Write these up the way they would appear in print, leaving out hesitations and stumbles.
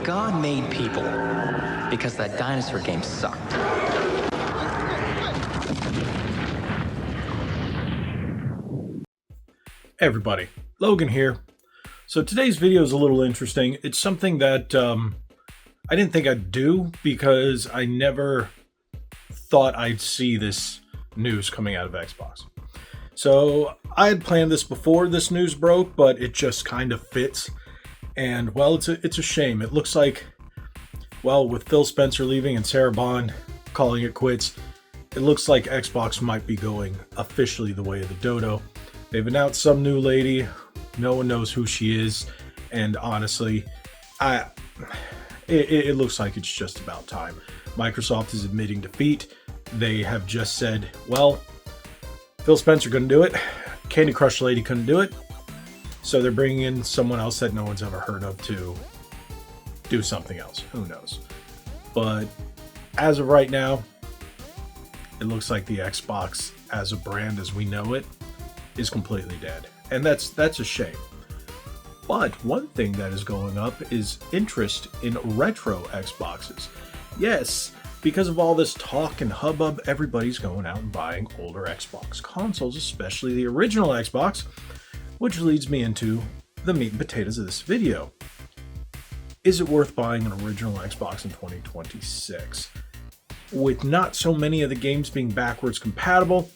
God made people because that dinosaur game sucked. Hey everybody, Logan here. So today's video is a little interesting. It's something that I didn't think I'd do because I never thought I'd see this news coming out of Xbox. So I had planned this before this news broke, but it just kind of fits. And well, it's a shame. It looks like, well, with Phil Spencer leaving and Sarah Bond calling it quits, it looks like Xbox might be going officially the way of the dodo. They've announced some new lady. No one knows who she is. And honestly, it looks like it's just about time. Microsoft is admitting defeat. They have just said, well, Phil Spencer couldn't do it. Candy Crush Lady couldn't do it. So they're bringing in someone else that no one's ever heard of to do something else. Who knows? But as of right now, it looks like the Xbox as a brand as we know it is completely dead. And that's a shame. But one thing that is going up is interest in retro Xboxes. Yes, because of all this talk and hubbub, everybody's going out and buying older Xbox consoles, especially the original Xbox, which leads me into the meat and potatoes of this video. Is it worth buying an original Xbox in 2026? With not so many of the games being backwards compatible,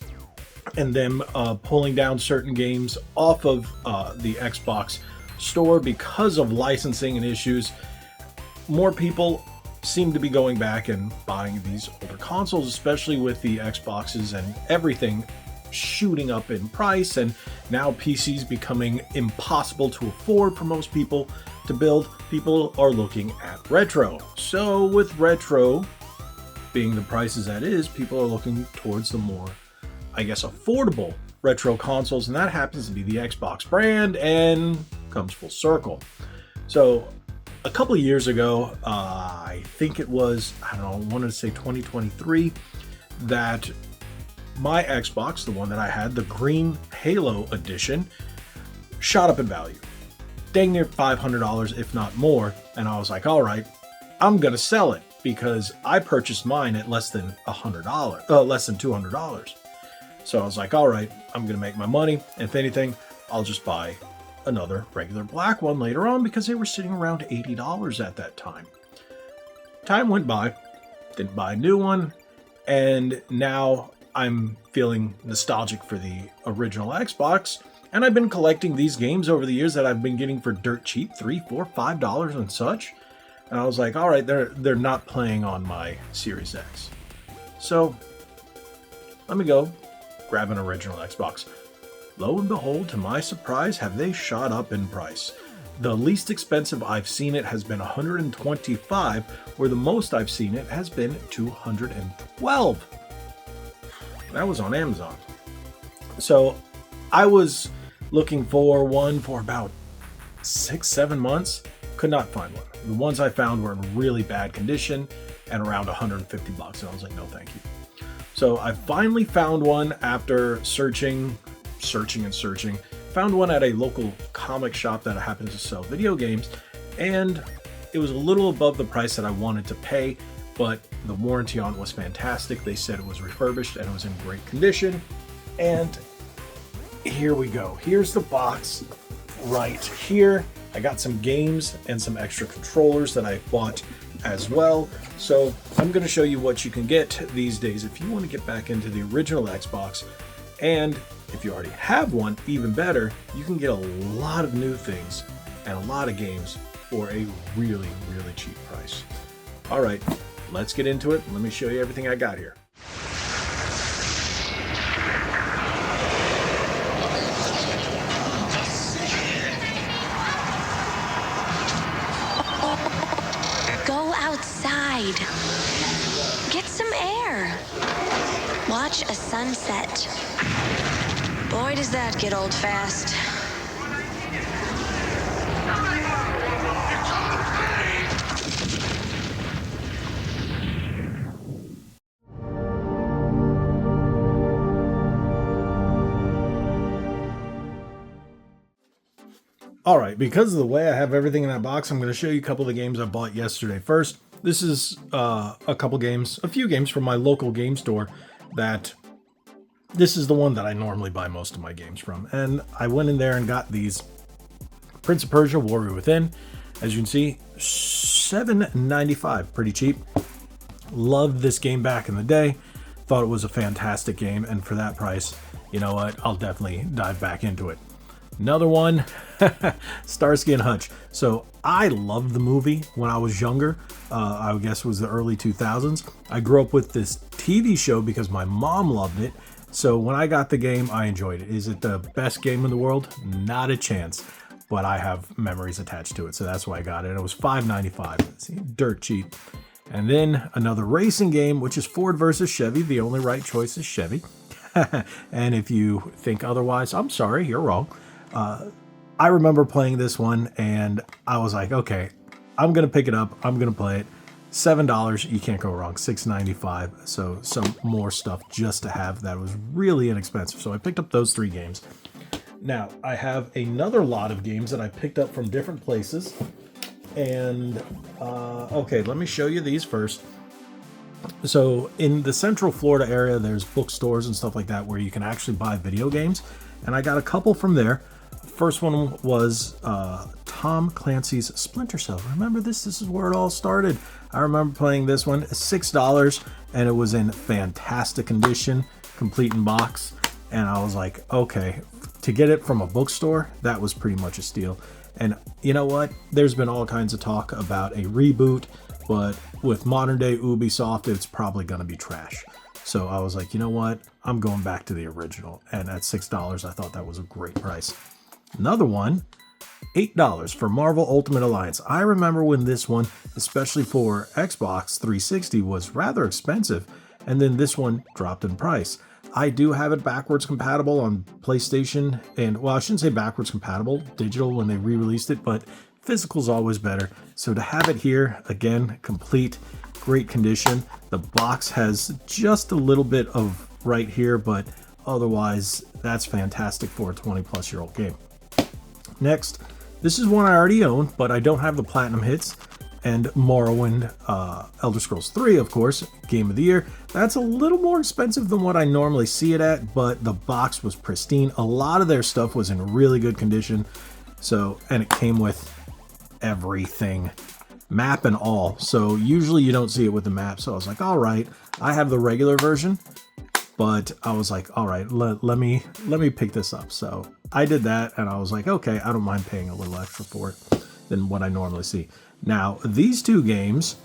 and them pulling down certain games off of the Xbox store because of licensing and issues, more people seem to be going back and buying these older consoles, especially with the Xboxes and everything shooting up in price, and now PCs becoming impossible to afford for most people to build. People are looking at retro. So with retro being the prices that is, people are looking towards the more, I guess, affordable retro consoles, and that happens to be the Xbox brand, and comes full circle. So a couple of years ago, I think it was, I wanted to say 2023, that my Xbox, the one that I had, the green Halo edition, shot up in value. Dang near $500, if not more. And I was like, all right, I'm going to sell it because I purchased mine at less than $200. So I was like, all right, I'm going to make my money. If anything, I'll just buy another regular black one later on because they were sitting around $80 at that time. Time went by, didn't buy a new one, and now I'm feeling nostalgic for the original Xbox, and I've been collecting these games over the years that I've been getting for dirt cheap, $3, $4, $5 and such. And I was like, all right, they're not playing on my Series X. So let me go grab an original Xbox. Lo and behold, to my surprise, have they shot up in price. The least expensive I've seen it has been $125, where the most I've seen it has been $212. That was on Amazon. So I was looking for one for about 6-7 months. Could not find one. The ones I found were in really bad condition and around $150. And I was like, no, thank you. So I finally found one after searching. Found one at a local comic shop that happens to sell video games. And it was a little above the price that I wanted to pay, but the warranty on it was fantastic. They said it was refurbished and it was in great condition. And here we go. Here's the box right here. I got some games and some extra controllers that I bought as well. So I'm going to show you what you can get these days if you want to get back into the original Xbox. And if you already have one, even better, you can get a lot of new things and a lot of games for a really, really cheap price. All right, let's get into it. Let me show you everything I got here. Go outside. Get some air. Watch a sunset. Boy, does that get old fast. All right, because of the way I have everything in that box, I'm going to show you a couple of the games I bought yesterday. First, this is a few games from my local game store that this is the one that I normally buy most of my games from. And I went in there and got these Prince of Persia Warrior Within. As you can see, $7.95, pretty cheap. Loved this game back in the day. Thought it was a fantastic game, and for that price, you know what, I'll definitely dive back into it. Another one, Starsky and Hutch. So I loved the movie when I was younger. I guess it was the early 2000s. I grew up with this TV show because my mom loved it. So when I got the game, I enjoyed it. Is it the best game in the world? Not a chance. But I have memories attached to it, so that's why I got it. It was $5.95. See, dirt cheap. And then another racing game, which is Ford versus Chevy. The only right choice is Chevy. And if you think otherwise, I'm sorry, you're wrong. I remember playing this one and I was like, okay, I'm going to pick it up. I'm going to play it. $7, you can't go wrong. $6.95. So some more stuff just to have that was really inexpensive. So I picked up those 3 games. Now I have another lot of games that I picked up from different places. And, okay, let me show you these first. So in the Central Florida area, there's bookstores and stuff like that where you can actually buy video games. And I got a couple from there. First one was Tom Clancy's Splinter Cell. Remember this? This is where it all started. I remember playing this one, $6, and it was in fantastic condition, complete in box. And I was like, okay, to get it from a bookstore, that was pretty much a steal. And you know what? There's been all kinds of talk about a reboot, but with modern day Ubisoft, it's probably going to be trash. So I was like, you know what? I'm going back to the original. And at $6, I thought that was a great price. Another one, $8 for Marvel Ultimate Alliance. I remember when this one, especially for Xbox 360, was rather expensive. And then this one dropped in price. I do have it backwards compatible on PlayStation. And, well, I shouldn't say backwards compatible, digital when they re-released it, but physical's always better. So to have it here, again, complete, great condition. The box has just a little bit of right here, but otherwise, that's fantastic for a 20-plus-year-old game. Next, this is one I already own, but I don't have the Platinum Hits. And Morrowind, Elder Scrolls 3, of course, Game of the Year. That's a little more expensive than what I normally see it at, but the box was pristine. A lot of their stuff was in really good condition. So, and it came with everything, map and all. So usually you don't see it with the map. So I was like, all right, I have the regular version, but I was like, all right, let me pick this up. So I did that, and I was like, okay, I don't mind paying a little extra for it than what I normally see. Now, these 2 games,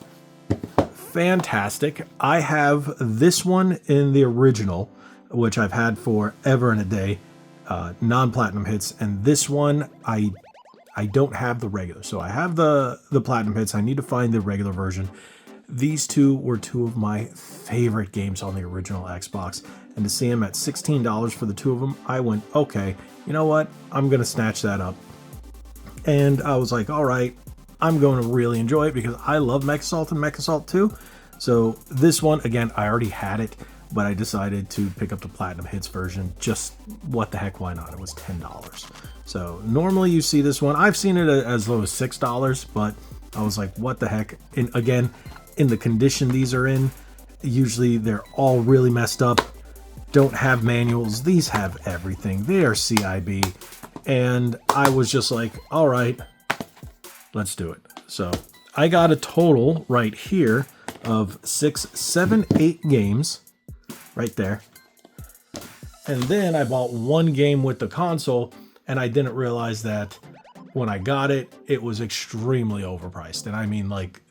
fantastic. I have this one in the original, which I've had forever and a day, non-platinum hits, and this one I don't have the regular. So I have the platinum hits. I need to find the regular version. These 2 were 2 of my favorite games on the original Xbox, and to see them at $16 for the 2 of them, I went, okay, you know what? I'm gonna snatch that up. And I was like, all right, I'm going to really enjoy it because I love MechAssault and MechAssault 2. So this one, again, I already had it, but I decided to pick up the Platinum Hits version. Just what the heck, why not? It was $10. So normally you see this one. I've seen it as low as $6, but I was like, what the heck? And again, in the condition these are in, usually they're all really messed up, don't have manuals. These have everything. They are CIB. And I was just like, all right, let's do it. So I got a total right here of 6, 7, 8 games right there. And then I bought 1 game with the console, and I didn't realize that when I got it, it was extremely overpriced. And I mean like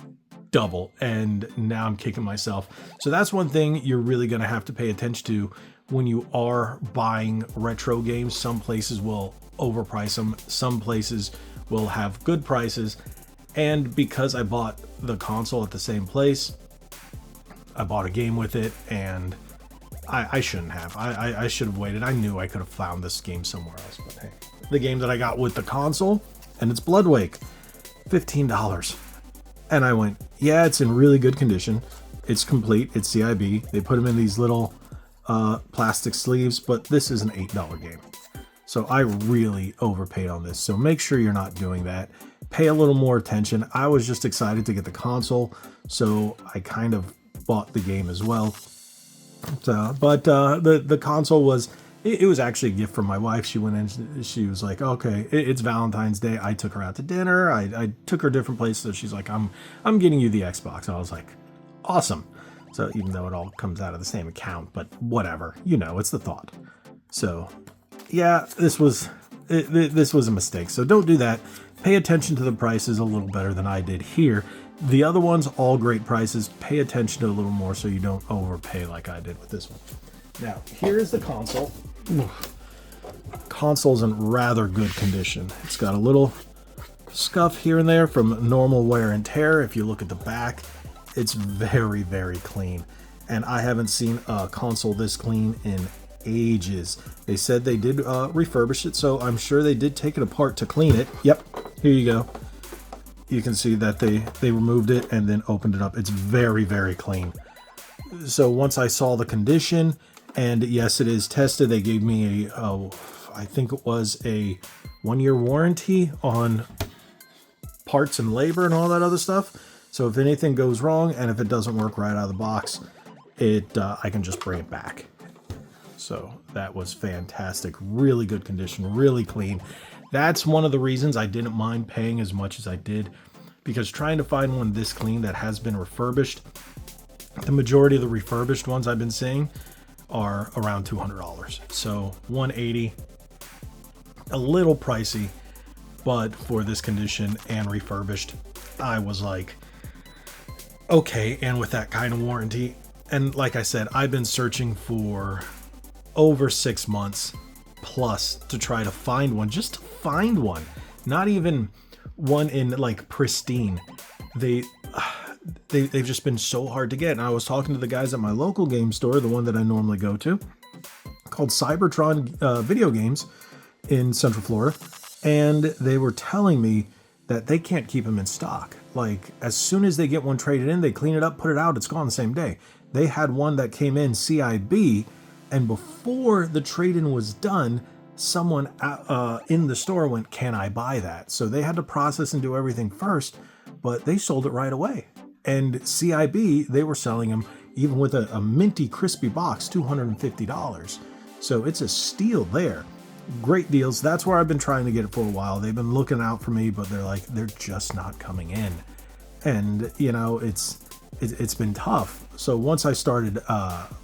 double. And now I'm kicking myself. So that's one thing you're really going to have to pay attention to when you are buying retro games. Some places will overprice them. Some places will have good prices. And because I bought the console at the same place, I bought a game with it, and I shouldn't have. I should have waited. I knew I could have found this game somewhere else. But hey, the game that I got with the console, and it's Bloodwake, $15. And I went, yeah, it's in really good condition. It's complete. It's CIB. They put them in these little plastic sleeves, but this is an $8 game. So I really overpaid on this. So make sure you're not doing that. Pay a little more attention. I was just excited to get the console, so I kind of bought the game as well. But the console was, it was actually a gift from my wife. She went in, she was like, okay, it's Valentine's Day. I took her out to dinner. I took her different places. So she's like, I'm getting you the Xbox. And I was like, awesome. So even though it all comes out of the same account, but whatever, you know, it's the thought. So yeah, this was a mistake. So don't do that. Pay attention to the prices a little better than I did here. The other ones, all great prices. Pay attention to a little more so you don't overpay like I did with this one. Now, here is the console. Console's in rather good condition. It's got a little scuff here and there from normal wear and tear. If you look at the back, it's very, very clean. And I haven't seen a console this clean in ages. They said they did refurbish it, so I'm sure they did take it apart to clean it. Yep, here you go. You can see that they removed it and then opened it up. It's very, very clean. So once I saw the condition, and yes, it is tested, they gave me I think it was a 1-year warranty on parts and labor and all that other stuff. So if anything goes wrong and if it doesn't work right out of the box, I can just bring it back. So that was fantastic. Really good condition, really clean. That's one of the reasons I didn't mind paying as much as I did, because trying to find one this clean that has been refurbished, the majority of the refurbished ones I've been seeing are around $200. So $180, a little pricey, but for this condition and refurbished, I was like, okay. And with that kind of warranty, and like I said, I've been searching for over 6 months plus to try to find one, just to find one, not even one in like pristine. They've just been so hard to get. And I was talking to the guys at my local game store, the one that I normally go to, called Cybertron Video Games in Central Florida, and they were telling me that they can't keep them in stock. Like, as soon as they get one traded in, they clean it up, put it out, it's gone the same day. They had one that came in CIB, and before the trade-in was done, someone in the store went, can I buy that? So they had to process and do everything first, but they sold it right away. And CIB, they were selling them even with a minty crispy box, $250. So it's a steal there. Great deals. That's where I've been trying to get it for a while. They've been looking out for me, but they're just not coming in. And you know, it's been tough. So once I started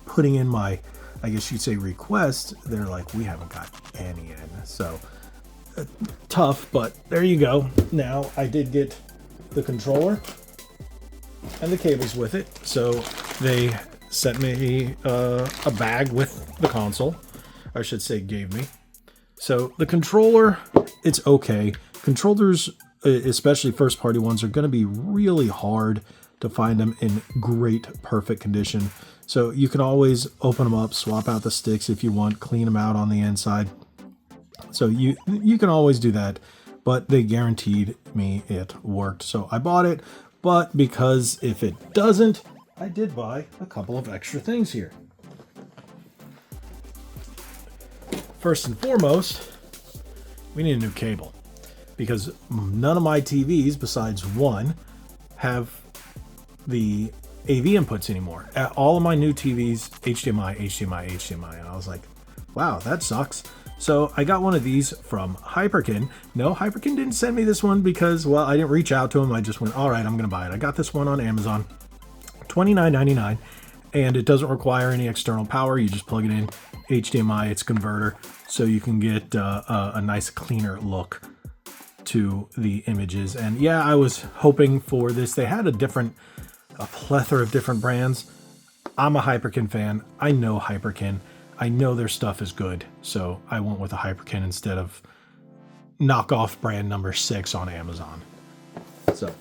putting in my, I guess you'd say, request, they're like, we haven't got any in. So tough, but there you go. Now I did get the controller and the cables with it. So they sent me a bag with the console. I should say gave me. So the controller, it's okay. Controllers, especially first party ones, are going to be really hard to find them in great, perfect condition. So you can always open them up, swap out the sticks if you want, clean them out on the inside. So you can always do that, but they guaranteed me it worked. So I bought it, but because if it doesn't, I did buy a couple of extra things here. First and foremost, we need a new cable, because none of my TVs besides one have the AV inputs anymore. All of my new TVs, HDMI, HDMI, HDMI. And I was like, wow, that sucks. So I got one of these from Hyperkin. No, Hyperkin didn't send me this one because, well, I didn't reach out to him. I just went, all right, I'm going to buy it. I got this one on Amazon, $29.99, and it doesn't require any external power. You just plug it in, HDMI, it's converter, so you can get a nice cleaner look to the images. And yeah, I was hoping for this. They had a plethora of different brands. I'm a Hyperkin fan. I know Hyperkin. I know their stuff is good, so I went with a Hyperkin instead of knockoff brand number 6 on Amazon. So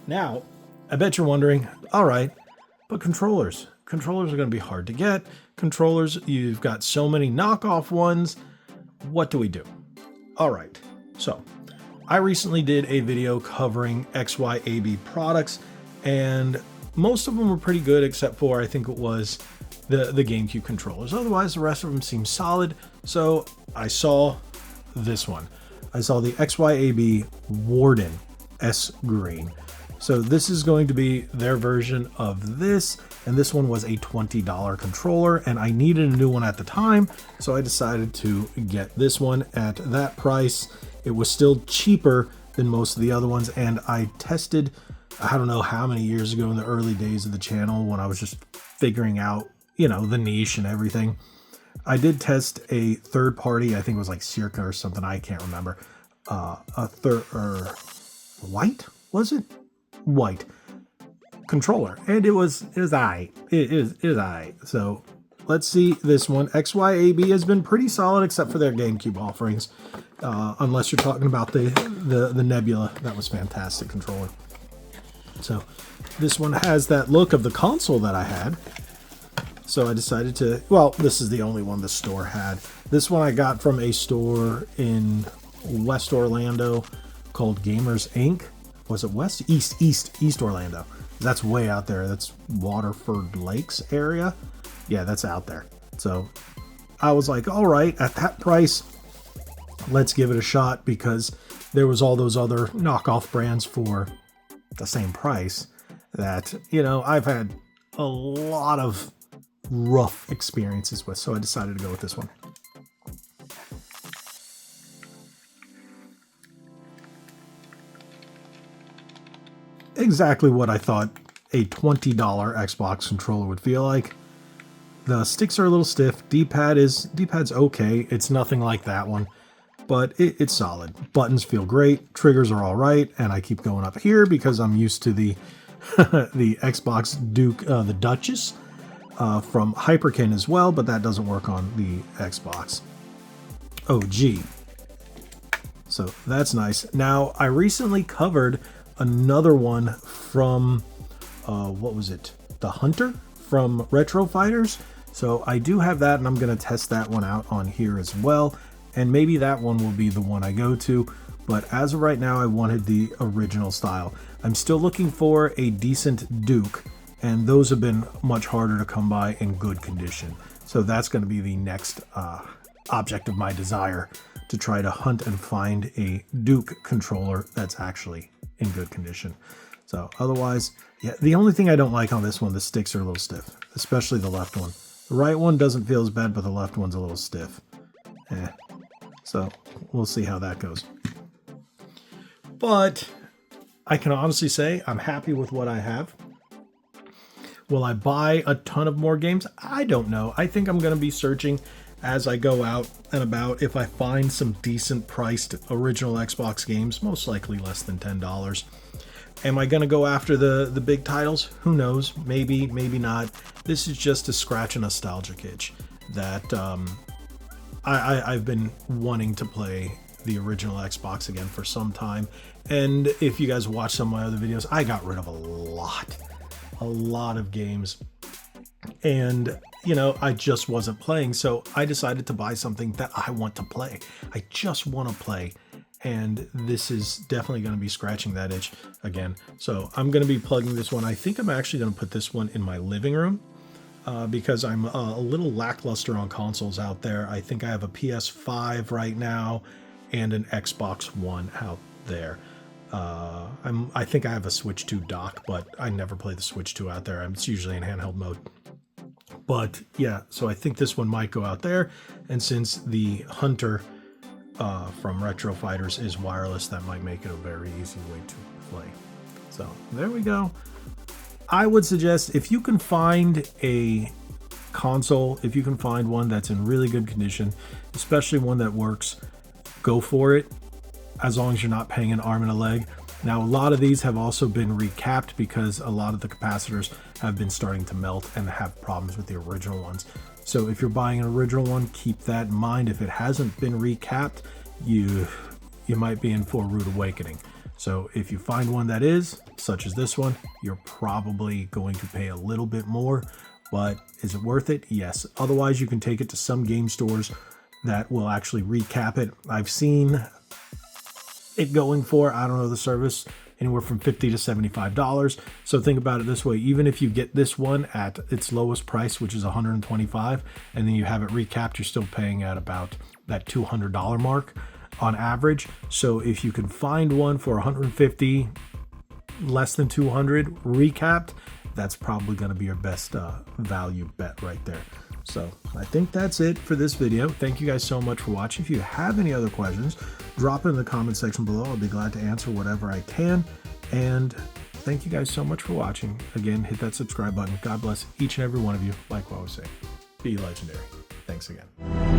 now, I bet you're wondering, all right, but controllers are going to be hard to get. Controllers, you've got so many knockoff ones. What do we do? All right, so I recently did a video covering XYAB products, and most of them were pretty good, except for, I think it was the GameCube controllers. Otherwise, the rest of them seem solid. So I saw this one. I saw the XYAB Warden S Green. So this is going to be their version of this, and this one was a $20 controller, and I needed a new one at the time, so I decided to get this one at that price. It was still cheaper than most of the other ones, and I tested, I don't know how many years ago in the early days of the channel when I was just figuring out, you know, the niche and everything. I did test a third party, I think it was like Circa or something, I can't remember. White, was it? White controller, and it was aight. It is aight. So let's see this one. XYAB has been pretty solid except for their GameCube offerings, unless you're talking about the Nebula. That was fantastic controller. So this one has that look of the console that I had. So I decided to, well, this is the only one the store had. This one I got from a store in West Orlando called Gamers Inc. Was it West? East Orlando. That's way out there. That's Waterford Lakes area. Yeah, that's out there. So I was like, all right, at that price, let's give it a shot, because there was all those other knockoff brands for the same price that, you know, I've had a lot of rough experiences with. So I decided to go with this one. Exactly what I thought a $20 Xbox controller would feel like. The sticks are a little stiff. D-pad's okay. It's nothing like that one, but it's solid. Buttons feel great. Triggers are all right, and I keep going up here because I'm used to the the Xbox Duke, the Duchess from Hyperkin as well, but that doesn't work on the Xbox OG. So that's nice. Now, I recently covered another one from, what was it? The Hunter from Retro Fighters. So I do have that, and I'm going to test that one out on here as well. And maybe that one will be the one I go to. But as of right now, I wanted the original style. I'm still looking for a decent Duke, and those have been much harder to come by in good condition. So that's going to be the next object of my desire, to try to hunt and find a Duke controller that's actually in good condition. So otherwise, yeah, the only thing I don't like on this one, the sticks are a little stiff, especially the left one. The right one doesn't feel as bad, but the left one's a little stiff. So we'll see how that goes. But I can honestly say I'm happy with what I have. Will I buy a ton of more games? I don't know. I think I'm going to be searching as I go out and about. If I find some decent priced original Xbox games, most likely less than $10. Am I going to go after the big titles? Who knows? Maybe, maybe not. This is just to scratch a nostalgic itch that I've been wanting to play the original Xbox again for some time. And if you guys watch some of my other videos, I got rid of a lot of games. And, you know, I just wasn't playing. So I decided to buy something that I want to play. I just want to play. And this is definitely going to be scratching that itch again. So I'm going to be plugging this one. I think I'm actually going to put this one in my living room because I'm a little lackluster on consoles out there. I think I have a PS5 right now and an Xbox One out there. I think I have a Switch 2 dock, but I never play the Switch 2 out there. It's usually in handheld mode. But yeah, so I think this one might go out there. And since the Hunter from Retro Fighters is wireless, that might make it a very easy way to play. So there we go. I would suggest, if you can find a console, if you can find one that's in really good condition, especially one that works, go for it, as long as you're not paying an arm and a leg. Now, a lot of these have also been recapped because a lot of the capacitors have been starting to melt and have problems with the original ones. So if you're buying an original one, keep that in mind. If it hasn't been recapped, you might be in for a rude awakening. So if you find one that is, such as this one, you're probably going to pay a little bit more, but is it worth it? Yes. Otherwise, you can take it to some game stores that will actually recap it. I've seen it going for, I don't know the service, anywhere from $50 to $75. So think about it this way. Even if you get this one at its lowest price, which is $125, and then you have it recapped, you're still paying at about that $200 mark. on average. So if you can find one for 150, less than 200 recapped, that's probably going to be your best value bet right there. So I think that's it for this video. Thank you guys so much for watching. If you have any other questions, drop it in the comment section below. I'll be glad to answer whatever I can. And thank you guys so much for watching. Again, hit that subscribe button. God bless each and every one of you. Like what I was saying, be legendary. Thanks again.